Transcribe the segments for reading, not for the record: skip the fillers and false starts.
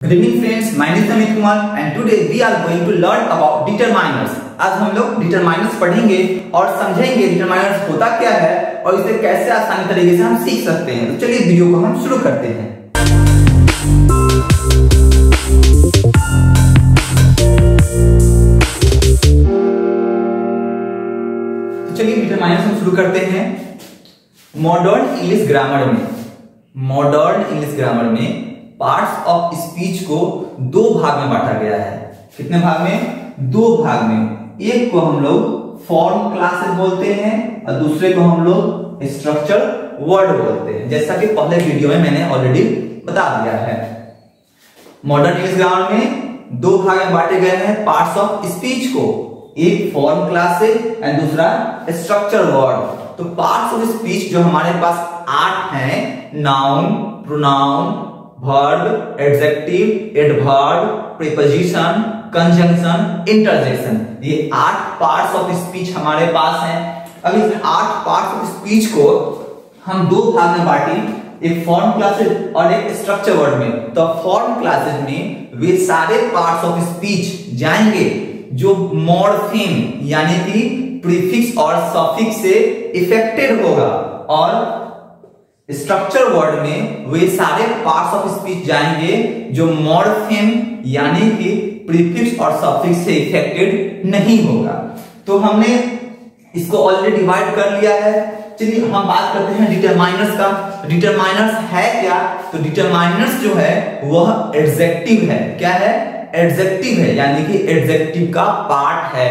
Good evening friends, my name is Amit Kumar and today we are going to learn about determiners। आज हम लोग determiners पढ़ेंगे और समझेंगे determiners होता क्या है और इसे कैसे आसानी तरीके से हम सीख सकते हैं। तो चलिए वीडियो को हम शुरू करते हैं। तो चलिए determiners हम शुरू करते हैं। मॉडर्न इंग्लिश ग्रामर में पार्ट्स ऑफ स्पीच को दो भाग में बांटा गया है। कितने भाग में? दो भाग में। एक को हम लोग फॉर्म क्लासेस बोलते हैं और दूसरे को हम लोग स्ट्रक्चर वर्ड बोलते हैं, जैसा कि पहले वीडियो में मैंने ऑलरेडी बता दिया है। मॉडर्न इंग्लिश ग्रामर में दो भाग में बांटे गए हैं पार्ट्स ऑफ स्पीच को, एक फॉर्म क्लासेस एंड दूसरा स्ट्रक्चर वर्ड। तो पार्ट्स ऑफ स्पीच जो हमारे पास 8 हैं, noun, pronoun, verb, adjective, adverb, preposition, conjunction, interjection, ये 8 पार्ट्स ऑफ स्पीच हमारे पास हैं। अब इस 8 पार्ट्स ऑफ स्पीच को हम दो भाग में बांटे, एक फॉर्म क्लासेस और एक स्ट्रक्चर वर्ड में। तो फॉर्म क्लासेस में वे सारे पार्ट्स ऑफ स्पीच जाएंगे जो मॉर्फेम यानी कि प्रीफिक्स और सफिक्स से इफेक्टेड होगा, और स्ट्रक्चर वर्ड में वे सारे पार्ट्स ऑफ स्पीच जाएंगे जो मॉर्फेम यानी कि प्रीफिक्स और सफिक्स से इफेक्टेड नहीं होगा। तो हमने इसको ऑलरेडी डिवाइड कर लिया है। चलिए हम बात करते हैं डिटरमाइनर्स का। डिटरमाइनर्स है क्या? तो डिटरमाइनर्स जो है वह एडजेक्टिव है। क्या है? एडजेक्टिव है, यानी कि एडजेक्टिव का पार्ट है।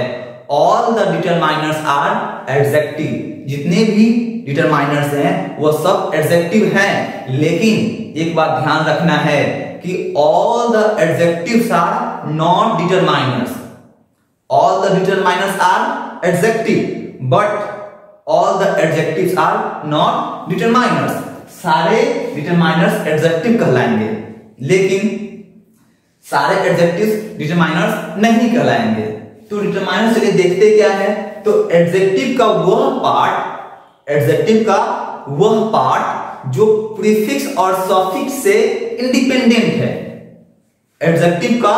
All the determiners are adjective. जितने भी डिटरमाइनर्स हैं वो सब एडजेक्टिव हैं, लेकिन एक बात ध्यान रखना है कि all the adjectives are not determiners. All the determiners are adjective but all the adjectives are not determiners. सारे डिटरमाइनर्स एडजेक्टिव कहलाएंगे, लेकिन सारे एडजेक्टिव्स डिटरमाइनर्स नहीं कहलाएंगे। तो डिटरमाइनर्स चलिए देखते क्या है। तो एडजेक्टिव का वह पार्ट जो प्रीफिक्स और सफिक्स से इंडिपेंडेंट है। एडजेक्टिव का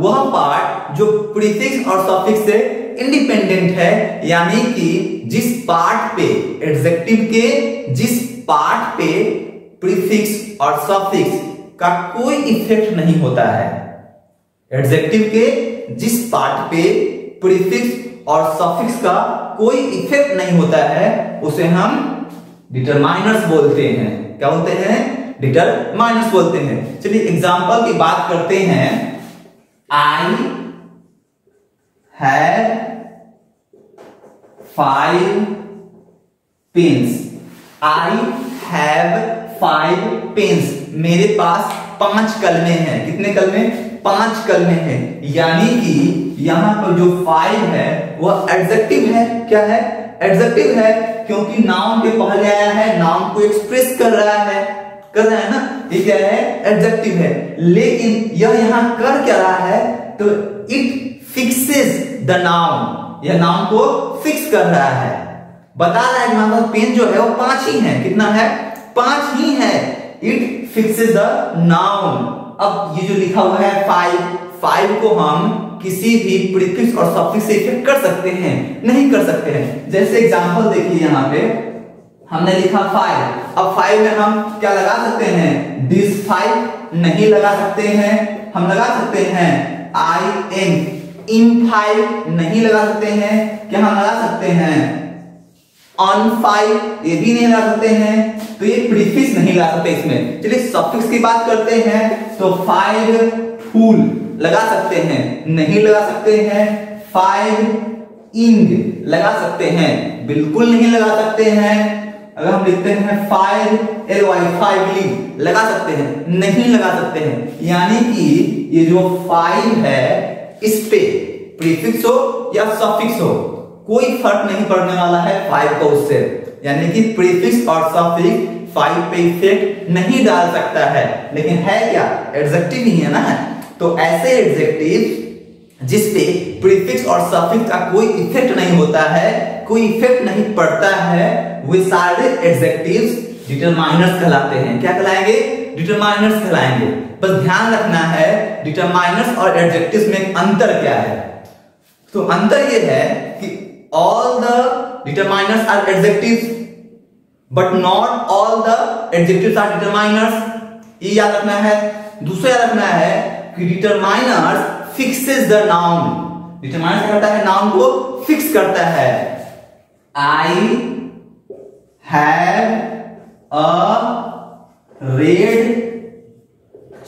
वह पार्ट जो प्रीफिक्स और सफिक्स से इंडिपेंडेंट है, यानी कि जिस पार्ट पे एडजेक्टिव के जिस पार्ट पे प्रीफिक्स और सफिक्स का कोई इफेक्ट नहीं होता है। एडजेक्टिव के जिस पार्ट पे प्रीफिक्स और सफिक्स का कोई इफेक्ट नहीं होता है उसे हम डिटरमाइनर्स बोलते हैं। क्या बोलते हैं? डिटरमाइनर्स बोलते हैं। चलिए एग्जांपल की बात करते हैं। I have 5 pens. I have 5 pens. मेरे पास 5 कलमे हैं। कितने कलमे? 5 कलमे हैं। यानी कि यहां पर जो 5 है वह एडजेक्टिव है। क्या है? एडजेक्टिव है, क्योंकि नाउन के पहले आया है, नाउन को एक्सप्रेस कर रहा है ना, ये क्या है? एडजेक्टिव है। लेकिन यह यहां कर क्या रहा है? तो इट फिक्सेस द नाउन, यह नाउन को फिक्स कर रहा है, बता रहा है कि पेन जो है वो 5 ही है। कितना है? 5 ही है। It fixes the noun. अब ये जो लिखा हुआ है 5 को हम किसी भी प्रीफिक्स और सफिक्स से इफेक्ट कर सकते हैं? नहीं कर सकते हैं। जैसे एग्जांपल देखिए, यहाँ पे हमने लिखा 5। अब 5 में हम क्या लगा सकते हैं? दिस 5 नहीं लगा सकते हैं। हम लगा सकते हैं आई एन। इन 5 नहीं लगा सकते हैं। क्या हम लगा सकते हैं? ऑन 5 ये भी नहीं लगा सकते हैं। तो ये प्रीफिक्स नहीं लगा सकते इसमें। चलिए सफिक्स की बात करते हैं। तो 5 फूल लगा सकते हैं? नहीं लगा सकते हैं। 5 इंग लगा सकते हैं? बिल्कुल नहीं लगा सकते हैं। अगर हम लिखते हैं 5 लगा सकते हैं? नहीं लगा सकते हैं। यानी कि ये जो 5 है इस पे प्रीफिक्स हो या सफिक्स हो कोई फर्क नहीं पड़ने वाला है 5 को उससे। यानी कि प्रीफिक्स और सफिक्स 5 पे इफेक्ट नहीं डाल सकता है। लेकिन है क्या? एडजेक्टिव ही है ना। तो ऐसे एडजेक्टिव जिस पे प्रीफिक्स और सफिक्स का कोई इफेक्ट नहीं होता है, कोई इफेक्ट नहीं पड़ता है, वे सारे एडजेक्टिव्स डिटरमाइनर्स कहलाते हैं। क्या कहलाएंगे? डिटरमाइनर्स कहलाएंगे। बस ध्यान रखना है डिटरमाइनर्स और एडजेक्टिव्स में अंतर क्या है? तो अंतर ये है कि all the determiners are adjectives but not all the adjectives are determiners, ये याद रखना है। दूसरा याद रखना है कि determiners fixes the noun, determiner क्या करता है? नाउन को फिक्स करता है। I have a red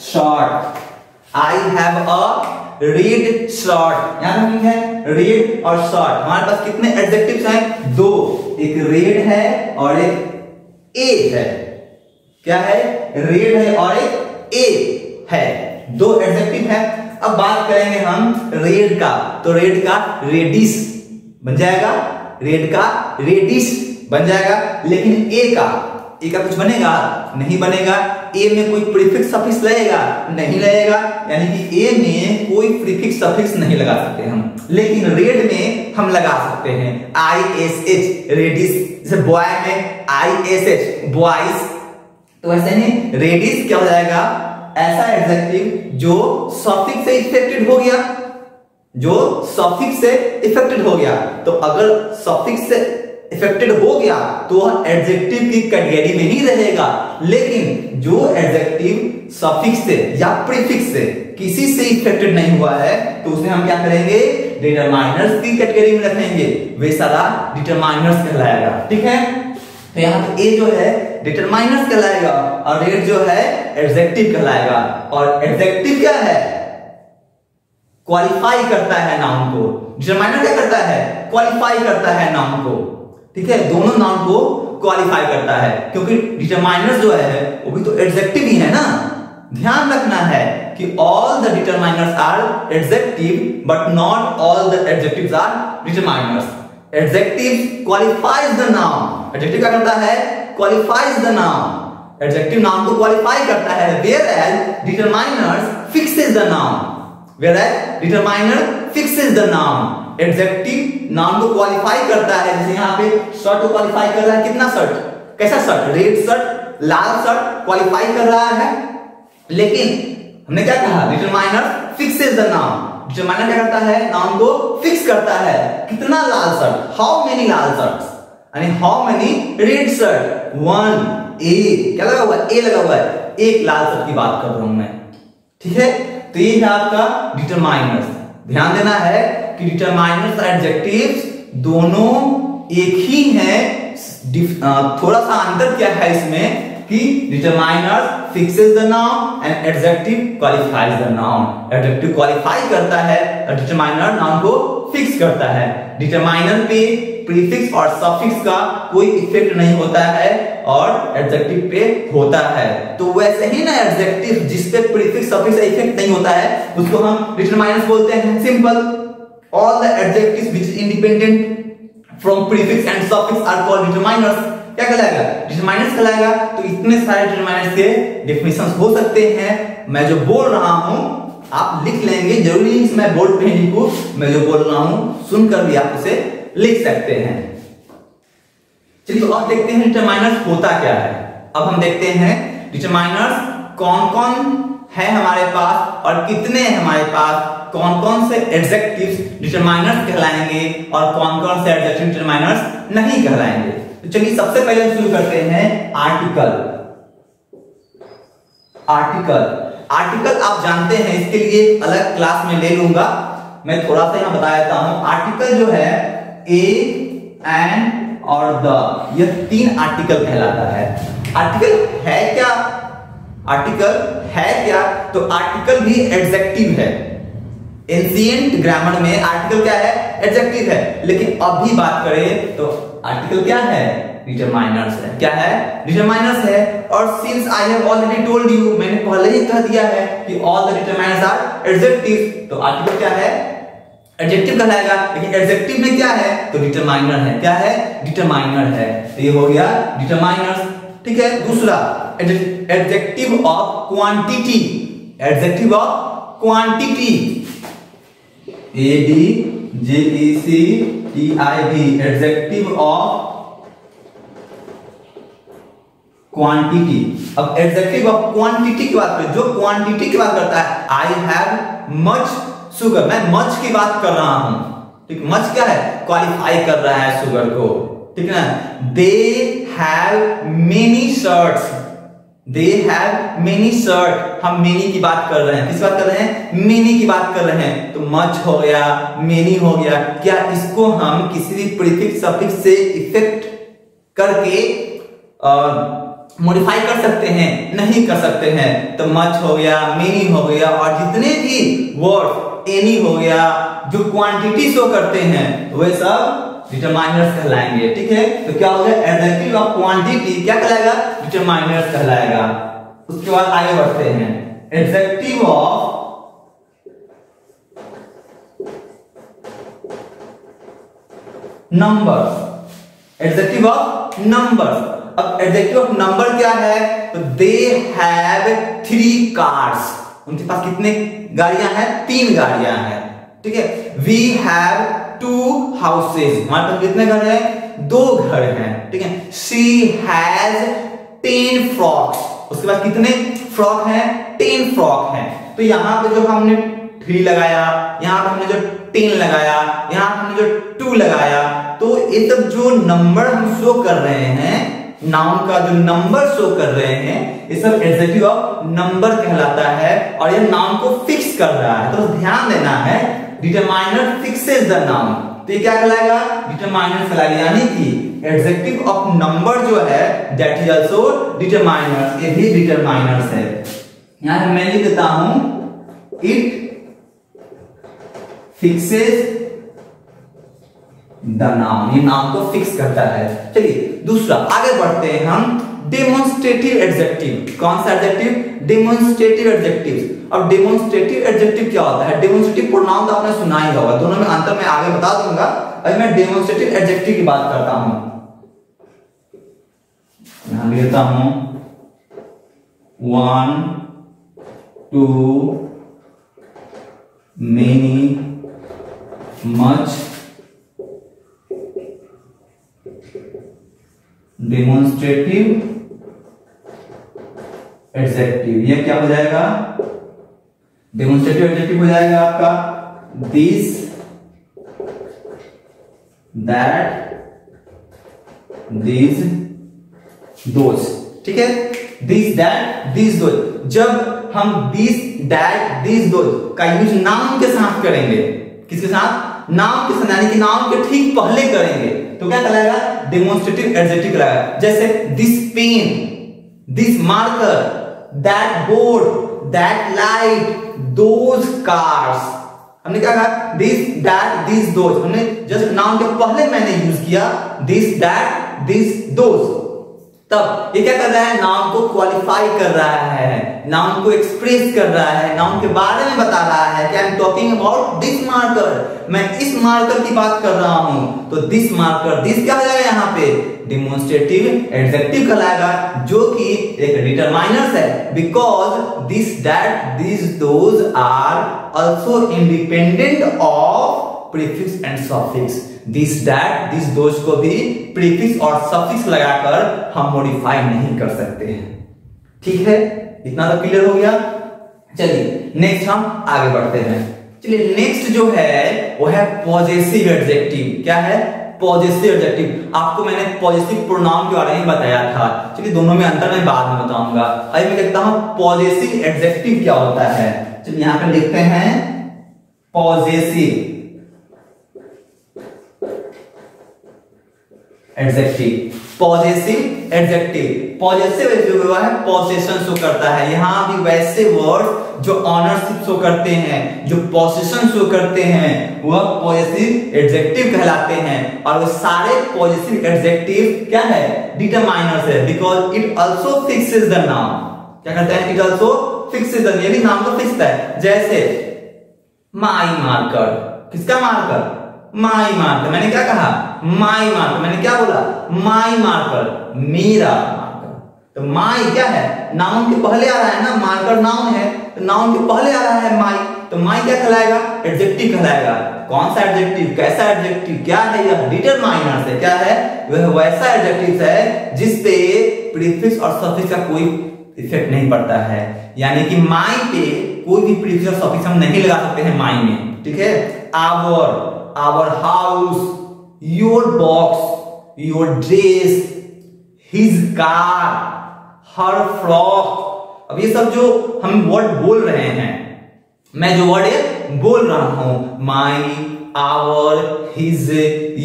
shirt, I have a red shirt, यहां पर है रेड और शर्ट। हमारे पास कितने एडजेक्टिव्स हैं? दो, एक रेड है और एक ए है। क्या है? रेड है और एक ए है, दो एडजेक्टिव है। अब बात करेंगे हम रेड का, तो रेड का रेडिश बन जाएगा, रेड का रेडिश बन जाएगा। लेकिन ए का कुछ बनेगा? नहीं बनेगा। ए में कोई प्रीफिक्स सफिक्स लगेगा? नहीं लगेगा, यानी कि ए में कोई प्रीफिक्स सफिक्स नहीं लगा सकते हम। लेकिन रेड में हम लगा सकते हैं ISH, रेडिश। जैसे बॉय में ISH बॉयज, तो ऐसे ही रेडिश क्या हो जाएगा? ऐसा एडजेक्टिव जो सफिक्स से इफेक्टेड हो गया, जो सफिक्स से इफेक्टेड हो गया। तो अगर सफिक्स से इफेक्टेड हो गया तो वह एडजेक्टिव की कैटेगरी में ही रहेगा। लेकिन जो एडजेक्टिव सफिक्स से या प्रीफिक्स से किसी से इफेक्टेड नहीं हुआ है तो उसे हम क्या करेंगे? डिटरमाइनर्स की कैटेगरी में रखेंगे, वे सारा डिटरमाइनर्स कहलाएगा। ठीक है, तो यहाँ पे ए जो है डिटरमाइनर्स कहलाएगा और रेड जो है एडजेक्टिव कहलाएगा। और एडजेक्टिव क्या है? क्वालिफाई करता है नाउन को। डिटरमाइनर क्या करता है? क्वालिफाई करता है नाउन को। ठीक है, दोनों नाउन को क्वालिफाई करता है, क्योंकि डिटरमाइनर्स जो है वो भी तो एडजेक्टिव ही है ना। ध्यान रखना है कि all the determiners are adjective but not all the adjectives are determiners. Adjective qualifies the noun, adjective क्या करता है? Qualifies the noun, adjective noun को क्वालिफाई करता है। whereas determiners fixes the noun, whereas determiner fixes the noun. Adjective noun को qualify करता है, जैसे यहाँ पे शर्ट को क्वालिफाई कर रहा है। कितना शर्ट? कैसा शर्ट? रेड शर्ट, लाल शर्ट क्वालिफाई कर रहा है। लेकिन हमने क्या कहा? Determiner fixes the noun, determiner क्या करता है? नाउन को फिक्स करता है। कितना लाल shirt? How many lal shirts, यानी how many red shirt? One. A क्या लगा हुआ है? ए लगा हुआ है, एक लाल शर्ट की बात कर रहा हूं मैं। ठीक है, तो ये है आपका डिटरमाइनर्स। ध्यान देना है कि डिटरमाइनर्स और एडजेक्टिव्स दोनों एक ही हैं। थोड़ा सा अंतर क्या है इसमें कि determiner fixes the noun and adjective qualifies the noun. Adjective qualify करता है और डिटरमाइनर नाउन को फिक्स करता है। डिटरमाइनर पे प्रीफिक्स और सफिक्स का कोई इफेक्ट नहीं होता है और एडजेक्टिव पे होता है। तो वैसे ही ना एडजेक्टिव जिस पे प्रीफिक्स सफिक्स का इफेक्ट नहीं होता है उसको हम डिटरमाइनर्स बोलते हैं। Simple, all the adjectives which is independent from prefix and suffix are called determiners. क्या कहलाएगा? डिटरमाइनर्स कहलाएगा। तो इतने सारे डिटरमाइनर्स के डेफिनेशंस हो सकते हैं। मैं जो बोल रहा हूं आप लिख लेंगे, जरूरी नहीं मैं बोर्ड पे ही लिखूं, मैं जो बोल रहा हूं सुनकर भी आप उसे लिख सकते हैं। चलिए तो अब देखते हैं डिटरमाइनर्स होता क्या है। अब हम देखते हैं डिटरमाइनर्स कौन कौन है हमारे पास और कितने हैं हमारे पास, कौन कौन से एडजेक्टिव्स डिटरमाइनर्स कहलाएंगे और कौन कौन से एडजेक्टिव डिटरमाइनर्स नहीं कहलाएंगे। तो चलिए सबसे पहले हम शुरू करते हैं आर्टिकल। आर्टिकल आप जानते हैं, इसके लिए अलग क्लास में ले लूंगा। मैं थोड़ा सा यहां बता देता हूं। आर्टिकल जो है ए, एन और द, यह तीन आर्टिकल कहलाता है। आर्टिकल है क्या? आर्टिकल है क्या? तो आर्टिकल भी एडजेक्टिव है। एंशिएंट ग्रामर में आर्टिकल क्या है? एडजेक्टिव है। लेकिन अभी बात करें तो आर्टिकल क्या है? डिटरमाइनर्स है। क्या है? डिटरमाइनर्स है। और since I have already told you, मैंने पहले ही कह दिया है कि all the determiners are adjective, तो आर्टिकल क्या है? एडजेक्टिव कहलाएगा। लेकिन एडजेक्टिव में क्या है? तो डिटरमाइनर है। क्या है? डिटरमाइनर है। तो ये हो गया डिटरमाइनर्स। ठीक है, दूसरा adjective of quantity. Adjective of quantity, ADJECTIV, adjective of quantity. अब एडजेक्टिव ऑफ क्वांटिटी की बात करें, जो क्वांटिटी की बात करता है, आई हैव मच शुगर, मैं मच की बात कर रहा हूं, ठीक। मच क्या है, क्वालिफाई कर रहा है शुगर को, ठीक है ना। They have many shirts, they have many shirt, हम मेनी की बात कर रहे हैं, किस बात कर रहे हैं, मेनी की बात कर रहे हैं। तो मच हो गया, मेनी हो गया, क्या इसको हम किसी भी प्रीफिक्स सफिक्स से इफेक्ट करके मॉडिफाई कर सकते हैं, नहीं कर सकते हैं। तो मच हो गया, मेनी हो गया, और जितने भी वर्ड, एनी हो गया, जो क्वांटिटी शो करते हैं वे सब डिटरमाइनर्स कहलाएंगे, ठीक है। तो क्या हो गया, एडजेक्टिव ऑफ क्वांटिटी क्या कहलाएगा, डिटरमाइनर्स कहलाएगा। उसके बाद आगे बढ़ते हैं, adjective of numbers, adjective of numbers. अब एडजेक्टिव ऑफ नंबर क्या है, तो दे हैव 3 कार्स, उनके पास कितने गाड़ियां हैं, 3 गाड़ियां हैं, ठीक है। वी हैव 2 हाउसेज, हमारे पास कितने घर हैं, 2 घर हैं, ठीक है। शी हैज 10 फ्रॉक्स, उसके पास कितने फ्रॉक हैं, 10 फ्रॉक हैं। तो यहां पे जो हमने 3 लगाया, यहां पे हमने जो 10 लगाया, यहां पे हमने जो 2 लगाया, तो ये सब जो नंबर हम शो कर रहे हैं, नाउन का जो नंबर शो कर रहे हैं, ये सब एडजेक्टिव ऑफ नंबर कहलाता है, और ये नाउन को फिक्स कर रहा है। तो ध्यान देना है, डिटरमाइनर फिक्सेस द नाउन, तो ये क्या कहलाएगा, डिटरमाइनर कहलाएगा। यानी कि एडजेक्टिव ऑफ नंबर जो है दैट इज आल्सो डिटरमाइनर, ये भी डिटरमाइनर्स है। यहां मैं लिख देता हूं, इट फिक्सेस द नाउन, ये नाउन को फिक्स करता है। चलिए दूसरा आगे बढ़ते हैं हम, डेमोन्स्ट्रेटिव एडजेक्टिव। कौन सा एडजेक्टिव, डेमोन्स्ट्रेटिव एडजेक्टिव। अब डेमोन्स्ट्रेटिव एडजेक्टिव क्या होता है, डेमोन्स्ट्रेटिव प्रोनाउन तो आपने सुना ही होगा, दोनों में अंतर मैं आगे बता दूंगा। अभी मैं डेमोन्स्ट्रेटिव एडजेक्टिव की बात करता हूं, यहां लिखता हूं 1 2 मेनी मच डेमोन्स्ट्रेटिव एडजेक्टिव। ये क्या हो जाएगा, डेमोन्स्ट्रेटिव एडजेक्टिव हो जाएगा आपका दिस, दैट, दिस, दोज, ठीक है। This, that, this, those. जब हम दिस, दैट, दिस, दोज का यूज नाउन के साथ करेंगे, किसके साथ, नाउन के साथ, यानी कि नाउन के ठीक पहले करेंगे, तो क्या कहलाएगा, डेमोन्स्ट्रेटिव एडजेक्टिव कहलाएगा। जैसे this pen, this marker, that board, that light, those cars. हमने क्या कहा, दिस, दैट, दिस, दोज, हमने जस्ट नाउन के पहले मैंने यूज किया दिस, दैट, दिस, दोज। तब ये क्या कर रहा है, नाउन को क्वालिफाई कर रहा है, नाउन को एक्सप्रेस कर रहा है, नाउन के बारे में बता रहा है कि I am talking about this marker, मैं इस मार्कर की बात कर रहा हूं। तो दिस मार्कर, दिस क्या हो जाएगा यहाँ पे, डेमोन्स्ट्रेटिव एडजेक्टिव कहलाएगा, जो कि एक डिटरमाइनर्स है, because this, that, this, those are also independent of prefix and suffix. This, that, this, those को भी प्रीफिक्स और सफिक्स लगाकर हम मॉडिफाई नहीं कर सकते हैं, ठीक है। इतना तो क्लियर हो गया। चलिए नेक्स्ट हम आगे बढ़ते हैं। चलिए नेक्स्ट जो है वो है पॉजेसिव एडजेक्टिव। क्या है, पॉजेसिव एडजेक्टिव। आपको मैंने पॉजेसिव प्रोनाउन के बारे में बताया था, चलिए दोनों में अंतर मैं बाद में बताऊंगा। अभी मैं देखता हूं पॉजेसिव एडजेक्टिव क्या होता है। चलिए यहां पर लिखते हैं possessive adjective. Possessive adjective, possessive जो है पोसेशन शो करता है। यहां भी वैसे वर्ड जो ऑनरशिप शो करते हैं, जो पोसेशन शो करते हैं, वह पॉजेसिव एडजेक्टिव कहलाते हैं। और वो सारे पॉजेसिव एडजेक्टिव क्या है, डिटरमाइनर्स है, because it also fixes the noun. क्या करते हैं, इट आल्सो फिक्सेस द, ये भी नाउन को फिक्स है। जैसे माई मार्कर, किसका मार्कर, माई मार्कर। मैंने क्या कहा, माई मार्कर, मैंने क्या बोला, माई मार्कर, मेरा मार्कर। तो माई क्या है, नाउन के पहले आ रहा है ना, मार्कर नाउन है, तो नाउन के पहले आ रहा है माई, तो माई क्या कहलाएगा, एडजेक्टिव कहलाएगा। कौन सा एडजेक्टिव, कैसा एडजेक्टिव, क्या है यह, डिटरमाइनर से। क्या है, वह वैसा एडजेक्टिव है जिसपे प्रीफिक्स और सफिक्स का कोई इफेक्ट नहीं पड़ता है, यानी कि माई पे कोई भी प्रीफिक्स सफिक्स हम नहीं लगा सकते हैं माई में, ठीक है। Our house, your box, your dress, his car, her frock. अब ये सब जो हम वर्ड बोल रहे हैं, मैं जो वर्ड बोल रहा हूं, माई, आवर, हिज,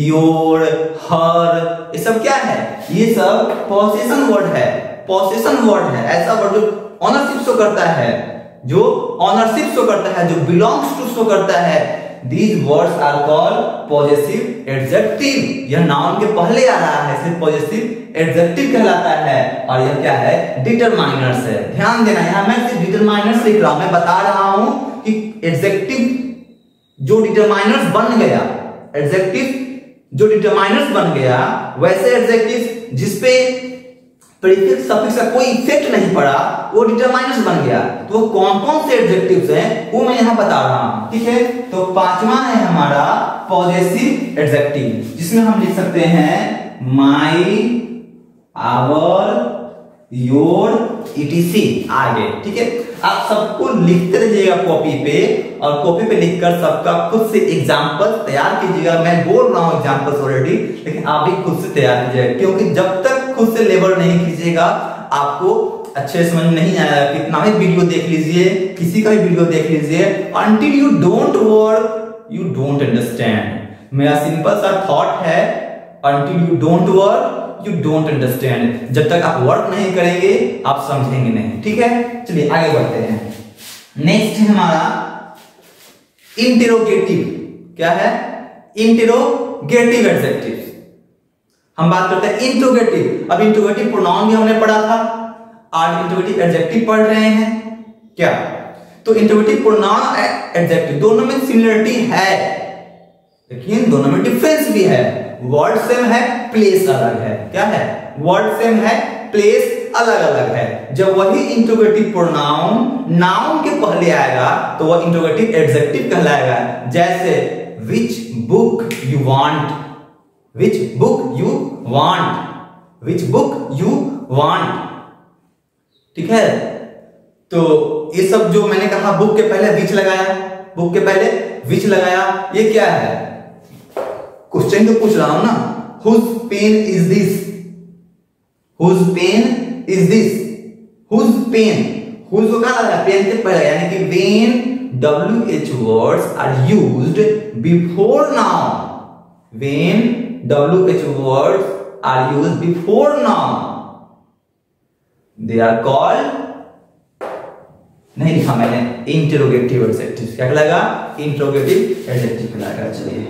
योर, हर, ये सब क्या है? ये सब पोसेशन वर्ड है, पोसेशन वर्ड है। ऐसा वर्ड जो ऑनरशिप शो करता है, जो ऑनरशिप शो करता है, जो बिलोंग्स टू शो करता है। These words are called possessive adjective। यह नाउन के पहले आ रहा है, इसलिए possessive adjective कहलाता है। और यह क्या है? डिटरमाइनर्स है। ध्यान देना, यहां मैं सिर्फ डिटरमाइनर्स लिख रहा हूं, मैं बता रहा हूं कि एडजेक्टिव जो डिटरमाइनर्स बन गया, एडजेक्टिव जो डिटरमाइनर्स बन गया, वैसे एडजेक्टिव जिसपे प्रीफिक्स सफिक्स का कोई इफेक्ट नहीं पड़ा, वो डिटरमाइनर्स बन गया। तो वो कौन कौन से एडजेक्टिव्स हैं वो मैं यहां बता रहा हूं, ठीक है। तो पांचवा है हमारा पॉजेसिव एडजेक्टिव, जिसमें हम लिख सकते हैं माई, आवर, योर, इटीसी आगे, ठीक है। आप सबको लिखते रहिएगा कॉपी पे, और कॉपी पे लिखकर सबका खुद से एग्जाम्पल तैयार कीजिएगा। मैं बोल रहा हूं एग्जाम्पल्स ऑलरेडी, लेकिन आप भी खुद से तैयार कीजिएगा, क्योंकि जब तक खुद से लेबर नहीं कीजिएगा आपको अच्छे समझ नहीं आएगा। कितना भी वीडियो देख लीजिए, किसी का भी वीडियो देख लीजिए, until you don't work you don't understand। मेरा सिंपल सा थॉट है, until you don't work you don't understand। जब तक आप वर्क नहीं करेंगे आप समझेंगे नहीं, ठीक है। चलिए आगे बढ़ते हैं। नेक्स्ट है हमारा इंटेरोगेटिव। क्या है? Interrogative adjective. हम बात करते हैं इंट्रोगेटिव। अब इंट्रोगेटिव प्रोनाउन भी हमने पढ़ा था, आज इंट्रोगेटिव एडजेक्टिव पढ़ रहे हैं क्या? तो इंट्रोगेटिव प्रोनाउन एडजेक्टिव दोनों में सिमिलरिटी है, लेकिन दोनों में डिफरेंस भी है। वर्ड सेम है, प्लेस अलग है। क्या है? वर्ड सेम है, प्लेस अलग अलग है। जब वही इंट्रोगेटिव प्रोनाउन नाउन के पहले आएगा तो वह इंट्रोगेटिव एडजेक्टिव कहलाएगा। जैसे which book you want, which book you want, which book you want, ठीक है। तो ये सब जो मैंने कहा, बुक के पहले विच लगाया, बुक के पहले विच लगाया, ये क्या है? क्वेश्चन तो पूछ रहा हूं ना। Whose pen is this? Whose pen is this? Whose pen? Whose को क्या लगा? पेन के पहले, यानी कि when WH words are used before noun, when WH words are used before noun, they are called, नहीं लिखा मैंने, इंटेरोगेटिव एडजेक्टिव। क्या कहलाएगा? इंटेरोगेटिव एडजेक्टिव कहलाएगा। चलिए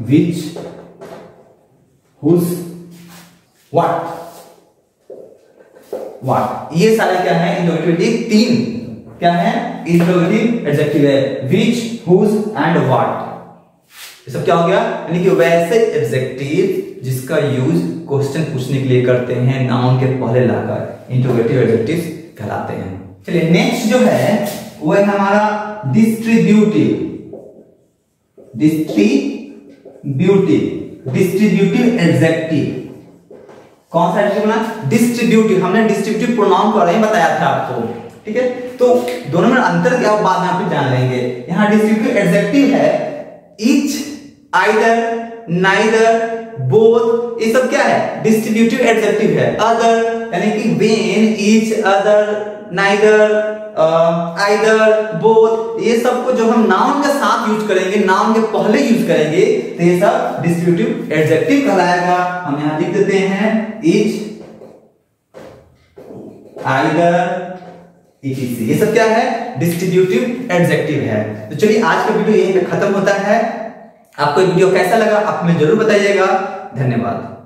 which, whose, what, ये सारे क्या है? इंट्रोगेटिव तीन क्या है? इंट्रोगेटिव एडजेक्टिव है, which, whose and what। ये सब क्या हो गया? यानी कि वैसे एडजेक्टिव जिसका यूज क्वेश्चन पूछने के लिए करते हैं, नाउन के पहले लाकर इंट्रोगेटिव एडजेक्टिव कहलाते हैं। चलिए नेक्स्ट जो है वो है हमारा डिस्ट्रीब्यूटिव। Distributive adjective. कौन सा एडजेक्टिव ना? डिस्ट्रीब्यूटिव। हमने डिस्ट्रीब्यूटिव प्रोनाउन को नहीं बताया था आपको, ठीक है। तो दोनों में अंतर क्या बाद में आप जान लेंगे। यहां डिस्ट्रीब्यूटिव एडजेक्टिव है ईच, आइदर, नाइदर, बोथ, ये सब क्या है? डिस्ट्रीब्यूटिव एडजेक्टिव है। अदर यानी कि when, each, other, neither, either, both, ये सब को जो हम नाउन के साथ यूज करेंगे, नाउन के पहले यूज करेंगे, तो ये सब डिस्ट्रीब्यूटिव एडजेक्टिव कहलाएगा। हम यहां लिख देते हैं ईच, आइदर, etc। ये सब क्या है? डिस्ट्रीब्यूटिव एडजेक्टिव है। तो चलिए आज का वीडियो यहीं पे खत्म होता है। आपको वीडियो कैसा लगा आप हमें जरूर बताइएगा। धन्यवाद।